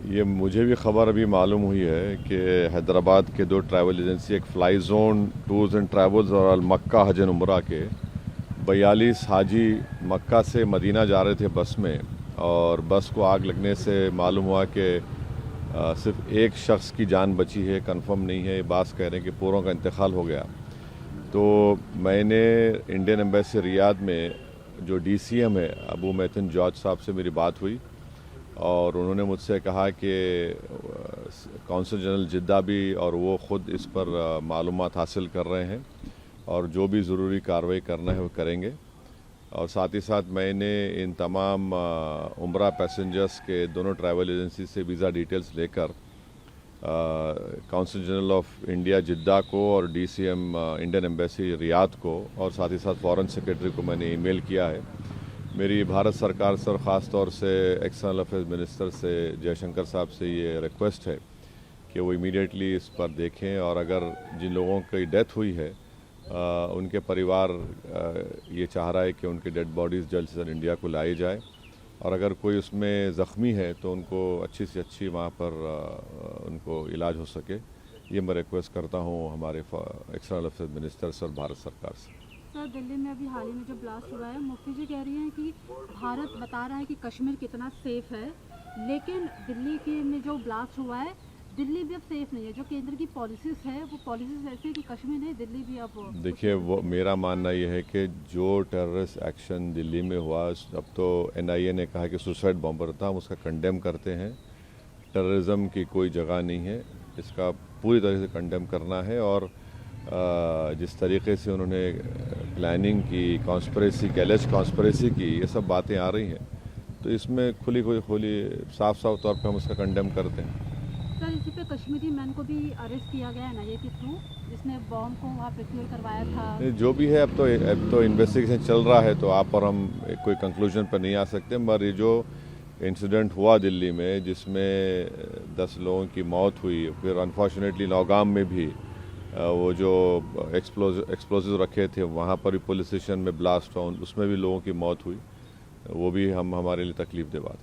ये मुझे भी खबर अभी मालूम हुई है कि हैदराबाद के दो ट्रैवल एजेंसी, एक fly zone tours and travels और अल मक्का हज एंड उम्रा के 42 हाजी मक्का से मदीना जा रहे थे बस में, और बस को आग लगने से मालूम हुआ कि सिर्फ एक शख्स की जान बची है। कंफर्म नहीं है, बात कह रहे हैं कि पूरों का इंतकाल हो गया। तो मैंने इंडियन एम्बेसी रियाद में जो DCM है अबू मैथन जॉर्ज साहब से मेरी बात हुई, और उन्होंने मुझसे कहा कि कौंसल जनरल जिद्दा भी और वो ख़ुद इस पर मालूमात हासिल कर रहे हैं और जो भी ज़रूरी कार्रवाई करना है वो करेंगे। और साथ ही साथ मैंने इन तमाम उम्रा पैसेंजर्स के दोनों ट्रैवल एजेंसी से वीज़ा डिटेल्स लेकर कौंसल जनरल ऑफ इंडिया जिद्दा को और DCM इंडियन एम्बेसी रियाद को और साथ ही साथ फॉरेन सेक्रेटरी को मैंने ईमेल किया है। मेरी भारत सरकार से और ख़ास तौर से एक्सटर्नल अफेयर्स मिनिस्टर से जयशंकर साहब से ये रिक्वेस्ट है कि वो इमीडिएटली इस पर देखें, और अगर जिन लोगों की डेथ हुई है उनके परिवार ये चाह रहा है कि उनकी डेड बॉडीज़ जल्द से जल्द इंडिया को लाई जाए, और अगर कोई उसमें ज़ख्मी है तो उनको अच्छी से अच्छी वहाँ पर उनको इलाज हो सके। ये मैं रिक्वेस्ट करता हूँ हमारे एक्सटर्नल अफेयर्स मिनिस्टर से और भारत सरकार से। सर, दिल्ली में अभी हाल ही में जो ब्लास्ट हुआ है, मुफ्ती जी कह रही हैं कि भारत बता रहा है कि कश्मीर कितना सेफ़ है, लेकिन दिल्ली के में जो ब्लास्ट हुआ है, दिल्ली भी अब सेफ़ नहीं है। जो केंद्र की पॉलिसीज़ है वो पॉलिसीज़ ऐसी है कि कश्मीर नहीं, दिल्ली भी अब देखिए, वो मेरा मानना ये है कि जो टेररिस्ट एक्शन दिल्ली में हुआ, अब तो NIA ने कहा कि सुसाइड बॉम्बर था, हम उसका कंडेम करते हैं। टेररिज्म की कोई जगह नहीं है, इसका पूरी तरह से कंडेम करना है। और जिस तरीके से उन्होंने प्लानिंग की, कॉन्स्पिरेसी की, एलिज कॉन्स्पिरेसी की, ये सब बातें आ रही हैं, तो इसमें खुली साफ साफ तौर पर हम उसका कंडेम करते हैं। सर, इसी पे कश्मीरी मैन को भी अरेस्ट किया गया है NIA के थ्रू, जिसने बॉम्ब को वहाँ प्रोक्योर करवाया था। जो भी है, अब तो इन्वेस्टिगेशन चल रहा है, तो आप और हम कोई कंक्लूजन पर नहीं आ सकते। मगर ये जो इंसिडेंट हुआ दिल्ली में, जिसमें 10 लोगों की मौत हुई, फिर अनफॉर्चुनेटली नौगाम में भी वो जो एक्सप्लोजिव रखे थे वहाँ पर भी पुलिस स्टेशन में ब्लास्ट हुआ, उसमें भी लोगों की मौत हुई। वो भी हमारे लिए तकलीफ दे बात है।